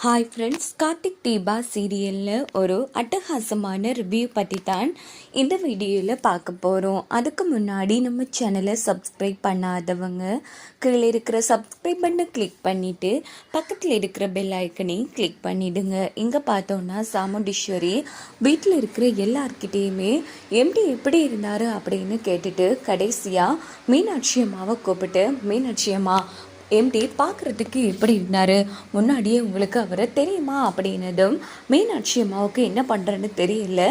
Hi friends, Karthik Deepa சீரியலில் ஒரு அட்டகாசமான ரிவ்யூ பற்றி தான் இந்த வீடியோவில் பார்க்க போகிறோம். அதுக்கு முன்னாடி நம்ம சேனலை சப்ஸ்கிரைப் பண்ணாதவங்க கீழே இருக்கிற சப்ஸ்கிரைப் பண்ண கிளிக் பண்ணிவிட்டு பக்கத்தில் இருக்கிற பெல் ஐக்கனையும் கிளிக் பண்ணிவிடுங்க. இங்கே பார்த்தோன்னா சாமுண்டீஸ்வரி வீட்டில் இருக்கிற எல்லார்கிட்டேயுமே எம்டி எப்படி இருந்தார் அப்படின்னு கேட்டுட்டு கடைசியாக மீனாட்சி அம்மாவை கூப்பிட்டு, மீனாட்சி அம்மா எம்டி பார்க்குறதுக்கு எப்படி இருந்தார், முன்னாடியே உங்களுக்கு அவரை தெரியுமா அப்படின்னதும் மீனாட்சி அம்மாவுக்கு என்ன பண்ணுறேன்னு தெரியல,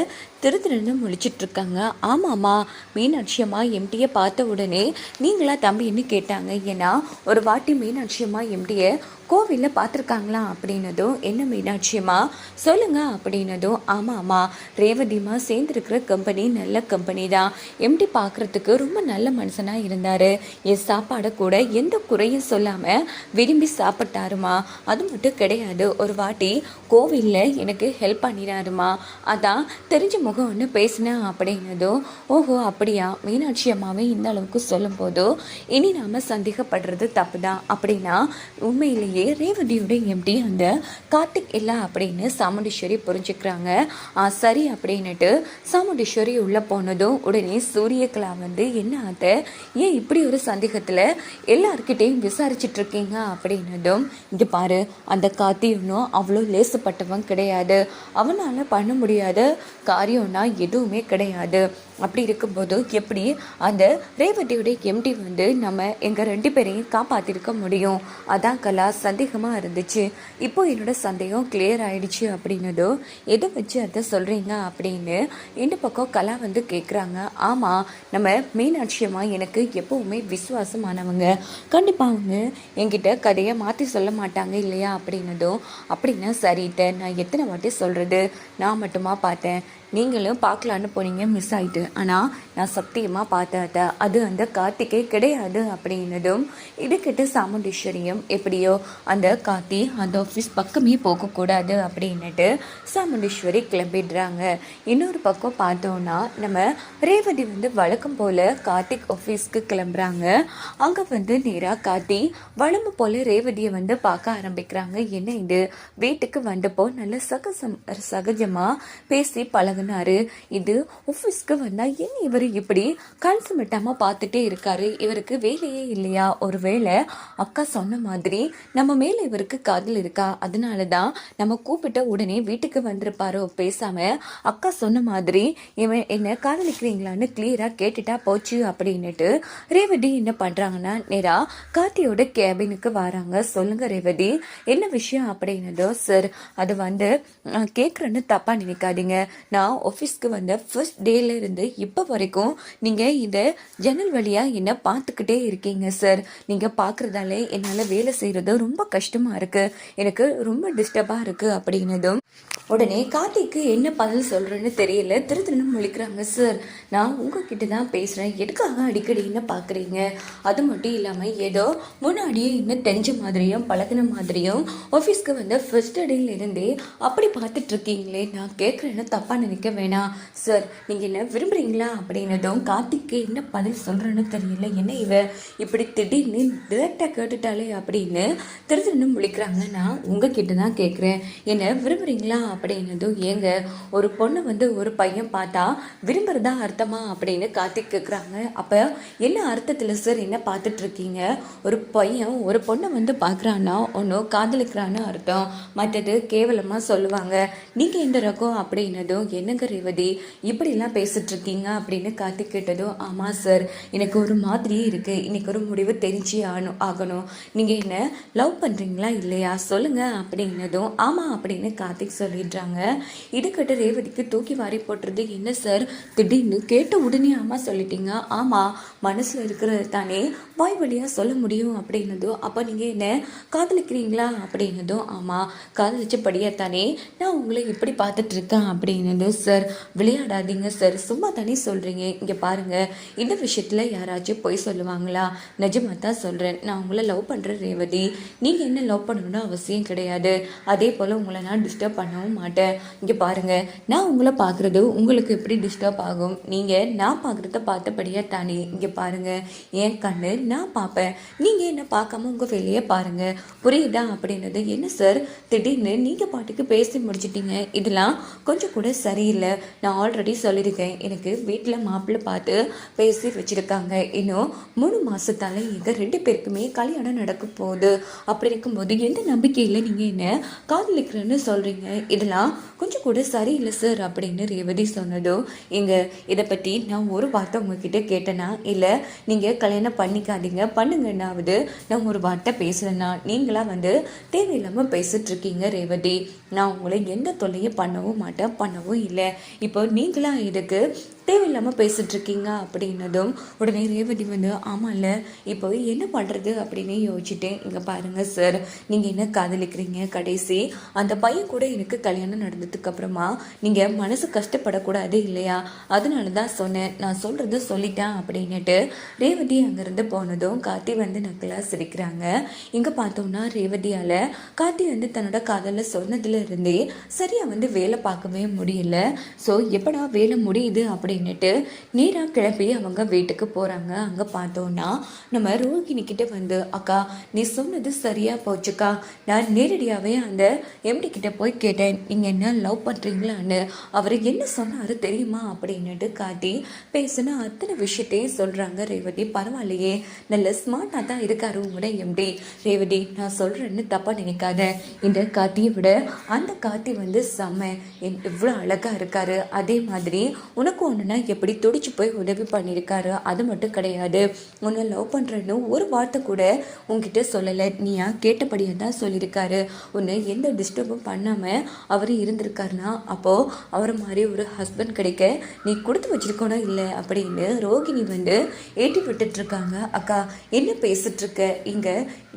திருன்னு முழிச்சிட்ருக்காங்க. ஆமாம்மா, மீனாட்சி அம்மா எம்டியை பார்த்த உடனே நீங்களா தம்பின்னு கேட்டாங்க. ஏன்னா ஒரு வாட்டி மீனாட்சி அம்மா எம்டியை கோவிலில் பார்த்துருக்காங்களா அப்படின்னதும், என்ன மீனாட்சி அம்மா சொல்லுங்க அப்படின்னதும், ஆமாம்மா ரேவதிமா சேர்ந்துருக்கிற கம்பெனி நல்ல கம்பெனி தான், எம்டி பார்க்குறதுக்கு ரொம்ப நல்ல மனுஷனாக இருந்தார், என் சாப்பாடை கூட எந்த குறையும் சொல்லாமல் விரும்பி சாப்பிட்டாருமா, அது மட்டும் கிடையாது ஒரு வாட்டி கோவிலில் எனக்கு ஹெல்ப் பண்ணிடாருமா, அதான் தெரிஞ்ச முகம் ஒன்று பேசினேன் அப்படின்னதும், ஓஹோ அப்படியா, மீனாட்சி அம்மாவை இந்த அளவுக்கு சொல்லும் போதோ இனி நாம் சந்தேகப்படுறது தப்பு தான், அப்படின்னா உண்மையிலேயே ரேவதியோட எம்டி அந்த கார்த்திக் இல்லை அப்படின்னு சாமுண்டீஸ்வரி புரிஞ்சுக்கிறாங்க. சரி அப்படின்னுட்டு சாமுண்டீஸ்வரி உள்ளே போனதும் உடனே சூரியகலா வந்து, என்ன ஆத்த ஏன் இப்படி ஒரு சந்தேகத்தில் எல்லார்கிட்டையும் விசாரிச்சுட்டு இருக்கீங்க அப்படின்னதும், இங்கே பாரு அந்த கார்த்தி இன்னும் அவ்வளோ லேசுப்பட்டவன் கிடையாது, அவனால் பண்ண முடியாத காரியம்னா எதுவுமே கிடையாது, அப்படி இருக்கும்போது எப்படி அந்த ரேவதியோட எம்டி வந்து நம்ம எங்கள் 2 பேரையும் காப்பாற்றிருக்க முடியும், அதான் கலா சந்தேகமாக இருந்துச்சு, இப்போ என்னோட சந்தேகம் கிளியர் ஆயிடுச்சு அப்படின்னதோ, எதை வச்சு அதை சொல்கிறீங்க அப்படின்னு இந்த பக்கம் கலா வந்து கேட்குறாங்க. ஆமாம், நம்ம மீனாட்சி அம்மா எனக்கு எப்போவுமே விசுவாசமானவங்க, கண்டிப்பாக அவங்க என்கிட்ட கதையை மாற்றி சொல்ல மாட்டாங்க இல்லையா அப்படின்னதும், அப்படின்னா சரிட்ட நான் எத்தனை வாட்டி சொல்கிறது, நான் மட்டுமா பார்த்தேன், நீங்களும் பார்க்கலான்னு போனீங்க மிஸ் ஆகிட்டு, ஆனால் நான் சத்தியமாக பார்த்தேன் அது அந்த கார்த்திகே கிடையாது அப்படின்னதும், இதுக்கிட்ட சாமுண்டீஸ்வரியும் எப்படியோ அந்த கார்த்தி அந்த ஆஃபீஸ் பக்கமே போகக்கூடாது அப்படின்னுட்டு சாமுண்டீஸ்வரி கிளம்பிடுறாங்க. இன்னொரு பக்கம் பார்த்தோன்னா நம்ம ரேவதி வந்து வழக்கம் போல் கார்த்திக் ஆஃபீஸ்க்கு கிளம்புறாங்க. அங்கே வந்து நேராக கார்த்தி வழம்பு போல் ரேவதியை வந்து பார்க்க ஆரம்பிக்கிறாங்க. என்ன இது, வீட்டுக்கு வந்தப்போ நல்ல சகஜமாக பேசி பழகுனாரு, இது ஆஃபீஸ்க்கு வந்தால் என்ன இவர் இப்படி கன்சமிட்டாமல் பார்த்துட்டே இருக்காரு, இவருக்கு வேலையே இல்லையா, ஒரு வேளை அக்கா சொன்ன மாதிரி நம்ம மேலே இவருக்கு காதல் இருக்கா, அதனால தான் நம்ம கூப்பிட்ட உடனே வீட்டுக்கு வந்திருப்பாரோ, பேசாமல் அக்கா சொன்ன மாதிரி இவன் என்ன காதலிக்கிறீங்களான்னு கிளியராக கேட்டுட்டா போச்சு அப்படின்னுட்டு ரேவதி என்ன பண்ணுறாங்கன்னா நேராக கார்த்தியோட கேபினுக்கு வராங்க. சொல்லுங்க ரேவதி என்ன விஷயம் அப்படின்னதோ, சார் அது வந்து கேட்குறேன்னு தப்பாக நினைக்காதீங்க, நான் ஆஃபீஸ்க்கு வந்த ஃபர்ஸ்ட் டேல இருந்து இப்போ வரைக்கும் நீங்கள் இதை ஜன்னல் வழியாக என்ன பார்த்துக்கிட்டே இருக்கீங்க சார், நீங்கள் பார்க்குறதாலே என்னால் வேலை செய்கிறது ரொம்ப கஷ்டமாக இருக்குது, எனக்கு ரொம்ப டிஸ்டர்பாக இருக்குது அப்படின்னதும் உடனே கார்த்திக்கு என்ன பதில் சொல்கிறேன்னு தெரியல, திருன்னு முழிக்கிறாங்க. சார் நான் உங்ககிட்ட தான் பேசுகிறேன், எதுக்காக அடிக்கடி என்ன பார்க்குறீங்க, அது மட்டும் இல்லாமல் ஏதோ முன்னாடியே இன்னும் தெரிஞ்ச மாதிரியும் பழகின மாதிரியும் ஆஃபீஸ்க்கு வந்த ஃபர்ஸ்ட் டேலேருந்தே அப்படி பார்த்துட்ருக்கீங்களே, நான் கேட்குறேன்னு தப்பாக நினைக்க வேணாம் சார், நீங்கள் என்ன விரும்புகிறீங்களா அப்படின்னதும் கார்த்திக்கு என்ன பதில் சொல்கிறேன்னு தெரியல, என்ன இவ இப்படி திடீர்னு டிரெக்டாக கேட்டுட்டாலே அப்படின்னு திருன்னு முழிக்கிறாங்க. நான் உங்ககிட்ட தான் கேட்குறேன், என்ன விரும்புகிறீங்களா அப்படின்னதும், ஏங்க ஒரு பொண்ணை வந்து ஒரு பையன் பார்த்தா விரும்புகிறதா அர்த்தமா அப்படின்னு கார்த்திக் கேட்குறாங்க. அப்போ என்ன அர்த்தத்தில் சார் என்ன பார்த்துட்ருக்கீங்க, ஒரு பையன் ஒரு பொண்ணை வந்து பார்க்குறான்னா ஒன்றும் காதலிக்கிறான்னு அர்த்தம், மற்றது கேவலமாக சொல்லுவாங்க, நீங்கள் எந்த ரகம் அப்படின்னதும், என்னங்க ரேவதி இப்படிலாம் பேசிட்ருக்கீங்க அப்படின்னு கார்த்திக் கேட்டதும், ஆமாம் சார் எனக்கு ஒரு மாதிரியே இருக்குது, இன்னைக்கு ஒரு முடிவு தெரிஞ்சு ஆகணும், நீங்கள் என்ன லவ் பண்ணுறீங்களா இல்லையா சொல்லுங்கள் அப்படின்னதும், ஆமாம் அப்படின்னு கார்த்திக் சொல்லிடுறாங்க. இதுக்கிட்ட ரேவதிக்கு தூக்கி வாரி போட்டுறது, என்ன சார் திடீர்னு கேட்ட உடனே ஆமாம் சொல்லிட்டீங்க, ஆமாம் மனசில் இருக்கிறது தானே வாய் வழியாக சொல்ல முடியும் அப்படின்னதும், அப்போ நீங்கள் என்ன காதலிக்கிறீங்களா அப்படின்னதும், ஆமாம் காதலிச்சபடியாக தானே நான் உங்களை இப்படி பார்த்துட்ருக்கேன் அப்படின்னதும், சார் விளையாடாதீங்க சார், சும்மா தானே சொல்கிறீங்க, இங்கே பாருங்கள் இந்த விஷயத்தில் யாராச்சும் போய் சொல்லுவாங்களா, நிஜமாக தான் சொல்கிறேன், நான் உங்களை லவ் பண்ணுறேன் ரேவதி, நீங்கள் என்ன லவ் பண்ணணும்னு அவசியம் கிடையாது, அதே போல் உங்களை நான் டிஸ்டர்ப் பண்ணவும் மாட்டேன், இங்கே பாருங்கள் நான் உங்களை பார்க்குறது உங்களுக்கு எப்படி டிஸ்டர்ப் ஆகும், நீங்கள் நான் பார்க்குறத பார்த்தபடியாக தானே, இங்கே பாருங்கள் என் கண்ணு நான் பார்ப்பேன், நீங்கள் என்ன பார்க்காம உங்கள் வேலையை பாருங்கள், புரியுதா அப்படின்னது. என்ன சார் திடீர்னு நீங்கள் பாட்டுக்கு பேசி முடிச்சிட்டீங்க, இதெல்லாம் கொஞ்சம் கூட சரியில்லை. நான் ஆல்ரெடி சொல்லியிருக்கேன், எனக்கு வீட்டில் மாப்பிள்ளை பார்த்து பேசி வச்சுருக்காங்க. இன்னும் 3 மாதத்தால் எங்கள் 2 பேருக்குமே கல்யாணம் நடக்க போகுது. அப்படி இருக்கும்போது எந்த நம்பிக்கையில் நீங்கள் என்ன காதலிக்கிறேன்னு சொல்கிறீங்க? இதெல்லாம் கொஞ்சம் கூட சரியில்லை சார் அப்படின்னு ரேவதி சொன்னதும், இதை பற்றி நான் ஒரு வார்த்தை உங்ககிட்ட கேட்டேன்னா, இல்லை நீங்கள் கல்யாணம் பண்ணிக்காதீங்க, பண்ணுங்கன்னாவது நான் ஒரு வார்த்தை பேசலைன்னா நீங்களாக தேவையில்லாமல் பேசிட்டு இருக்கீங்க ரேவதி. நான் உங்களை எந்த தொல்லையும் பண்ணவும் மாட்டேன், பண்ணவும் இல்லை. இப்போ நீங்களா இதுக்கு தேவையில்லாமல் பேசிட்டு இருக்கீங்க அப்படின்னதும் உடனே ரேவதி ஆமாம்ல, இப்போ என்ன பண்ணுறது அப்படின்னு யோசிச்சுட்டேன். இங்கே பாருங்கள் சார், நீங்கள் என்ன காதலிக்கிறீங்க, கடைசி அந்த பையன் கூட எனக்கு கல்யாணம் நடந்ததுக்கு அப்புறமா நீங்கள் மனசு கஷ்டப்படக்கூடாது இல்லையா? அதனால தான் சொன்னேன், நான் சொல்கிறது சொல்லிட்டேன் அப்படின்னுட்டு ரேவதி அங்கேருந்து போனதும் கார்த்தி நக்கலாக சிரிக்கிறாங்க. இங்கே பார்த்தோம்னா ரேவதியால் கார்த்தி தன்னோட காதலில் சொன்னதுல இருந்தே சரியாக வேலை பார்க்கவே முடியல. ஸோ எப்படா வேலை முடியுது அப்படின்னுட்டு நேராக கிளம்பி அவங்க வீட்டுக்கு போகிறாங்க. அங்கே பார்த்தோன்னா நம்ம ரோகிணி கிட்ட அக்கா நீ சொன்னது சரியாக போச்சுக்கா, நான் நேரடியாகவே அந்த எம்டி கிட்ட போய் கேட்டேன், நீங்கள் என்ன லவ் பண்ணுறீங்களான்னு. அவர் என்ன சொன்னார் தெரியுமா அப்படின்னுட்டு காட்டி பேசுன அத்தனை விஷயத்தையும் சொல்கிறாங்க ரேவதி. பரவாயில்லையே, நல்ல ஸ்மார்ட்டாக தான் இருக்காரு உங்களோட எம்டி. ரேவதி, நான் சொல்கிறேன்னு தப்பாக நினைக்காத, இந்த கார்த்தியை விட அந்த கார்த்தி செம்ம இவ்வளோ அழகாக இருக்காரு. அதே மாதிரி உனக்கு ஒன்றுனா எப்படி துடிச்சு போய் உதவி பண்ணியிருக்காரு. அது மட்டும் கிடையாது, உன்னை லவ் பண்ணுறேன்னு ஒரு வார்த்தை கூட உங்ககிட்ட சொல்லலை, நீயா கேட்டபடியாக தான் சொல்லியிருக்காரு. உன்னை எந்த டிஸ்டர்பும் பண்ணாமல் அவர் இருந்திருக்காருனா அப்போது அவர் மாதிரி ஒரு ஹஸ்பண்ட் கிடைக்க நீ கொடுத்து வச்சிருக்கணும் இல்லை அப்படின்னு ரோகிணி ஏற்றி விட்டுட்ருக்காங்க. அக்கா என்ன பேசிகிட்ருக்க, இங்கே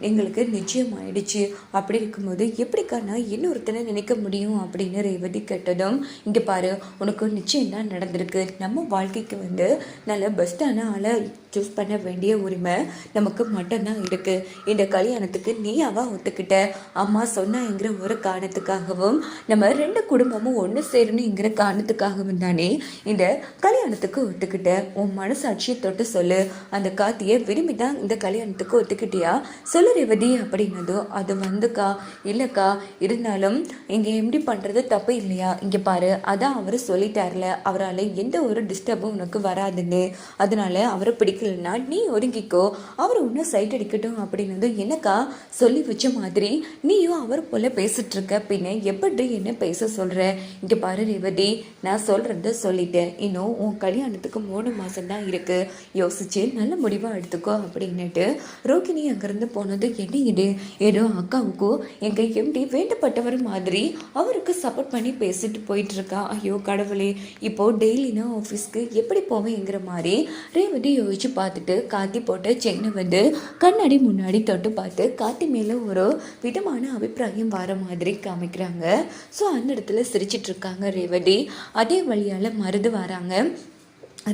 எங்களுக்கு நிச்சயம் ஆயிடுச்சு, அப்படி இருக்கும்போது எப்படிக்கா நான் இன்னொருத்தனை நினைக்க முடியும் அப்படின்னு ரேவதி கேட்டதும், இங்கே பாரு உனக்கு நிச்சயம் தான் நடந்திருக்கு. நம்ம வாழ்க்கைக்கு நல்ல பெஸ்ட்டான ஆளை சூஸ் பண்ண வேண்டிய உரிமை நமக்கு மட்டும்தான் இருக்குது. இந்த கல்யாணத்துக்கு நீயாவா ஒத்துக்கிட்ட, அம்மா சொன்னாங்கிற ஒரு காரணத்துக்காகவும் நம்ம 2 குடும்பமும் ஒன்று சேரணுங்கிற காரணத்துக்காகவும் தானே இந்த கல்யாணத்துக்கு ஒத்துக்கிட்ட. உன் மனசாட்சியை தொட்டு சொல்லு, அந்த கார்த்தியை விரும்பி தான் இந்த கல்யாணத்துக்கு ஒத்துக்கிட்டியா சொல்லு ரேவதி அப்படின்னதோ. அது கா இல்லைக்கா, இருந்தாலும் இங்கே எப்படி பண்ணுறது தப்பு இல்லையா? இங்கே பாரு, அதான் அவர் சொல்லிட்டார்ல, அவரால் எந்த ஒரு டிஸ்டர்பும் உனக்கு வராதுன்னு, அதனால அவரை பிடிக்கலன்னா நீ ஒதுங்கிக்கோ, அவர் இன்னும் சைட் அடிக்கட்டும் அப்படின்னது. என்னக்கா சொல்லி வச்ச மாதிரி நீயும் அவர் போல பேசிட்டு இருக்க, பின்ன எப்படி என்ன பேச சொல்ற? இங்கே பாரு ரேவதி, நான் சொல்றத சொல்லிட்டேன், இன்னும் உன் கல்யாணத்துக்கு 3 மாதம் தான் இருக்கு, யோசிச்சு நல்ல முடிவாக எடுத்துக்கோ அப்படின்னுட்டு ரோகிணி அங்கேருந்து போனது. என்ன இது, ஏதோ அக்காவுக்கும் எங்க எப்படி வேண்டப்பட்டவர் மாதிரி அவருக்கு சப்போர்ட் பண்ணி பேசிட்டு போயிட்டு இருக்கா. ஐயோ கடவுளே, இப்போ டெய்லி நான் ஆஃபீஸ்க்கு எப்படி போவேங்கிற மாதிரி ரேவதி யோசிச்சு பார்த்துட்டு கார்த்தி போட்ட செயினை கண்ணாடி முன்னாடி தொட்டு பார்த்து கார்த்தி மேலே ஒரு விதமான அபிப்பிராயம் வர மாதிரி காமிக்கிறாங்க. ஸோ அந்த இடத்துல சிரிச்சிட்டு இருக்காங்க ரேவதி. அதே வழியால் மருது வராங்க.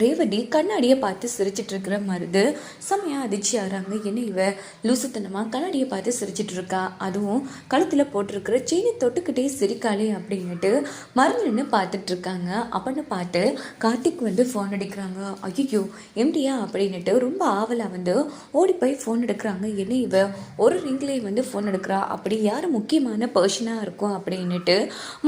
ரேவதி கண்ணாடியை பார்த்து சிரிச்சிட்டு இருக்கிற மருது செம்மையாக அதிர்ச்சி ஆகிறாங்க. என்ன இவ லூசுத்தனமாக கண்ணாடியை பார்த்து சிரிச்சிட்டு இருக்கா, அதுவும் கழுத்தில் போட்டிருக்கிற செயினை தொட்டுக்கிட்டே சிரிக்காளே அப்படின்னுட்டு மருந்துன்னு பார்த்துட்டு இருக்காங்க. அப்படின்னு பார்த்து கார்த்திக் ஃபோன் அடிக்கிறாங்க. ஐயோ எம்டியா அப்படின்னுட்டு ரொம்ப ஆவலாக ஓடி போய் ஃபோன் எடுக்கிறாங்க. என்ன இவ ஒரு ரிங்லேயே ஃபோன் எடுக்கிறா, அப்படி யார் முக்கியமான பர்சனாக இருக்கும் அப்படின்னுட்டு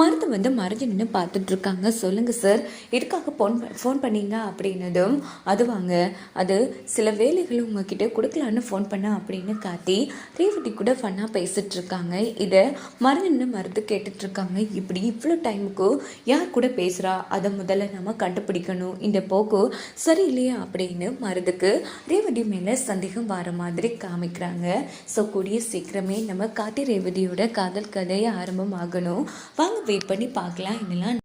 மருந்து மறைஞ்சு நின்று பார்த்துட்டு இருக்காங்க. சொல்லுங்கள் சார், எதுக்காக ஃபோன் பண்ணீங்க அப்படின்னதும், அதுவாங்க அது சில வேலைகள் உங்ககிட்ட கொடுக்கலான்னு ஃபோன் பண்ண அப்படின்னு காட்டி ரேவதி கூட ஃபன்னாக பேசிட்டு இருக்காங்க. இதை மருந்து கேட்டுட்டு இருக்காங்க. இப்படி இவ்வளோ டைமுக்கு யார் கூட பேசுகிறா, அதை முதல்ல நம்ம கண்டுபிடிக்கணும், இந்த போக்கு சரியில்லையா அப்படின்னு மருதுக்கு ரேவதி மேலே சந்தேகம் வர மாதிரி காமிக்கிறாங்க. ஸோ கூடிய சீக்கிரமே நம்ம காட்டி ரேவதியோட காதல் கதையை ஆரம்பமாகணும். வாங்க வெயிட் பண்ணி பார்க்கலாம். என்னெல்லாம்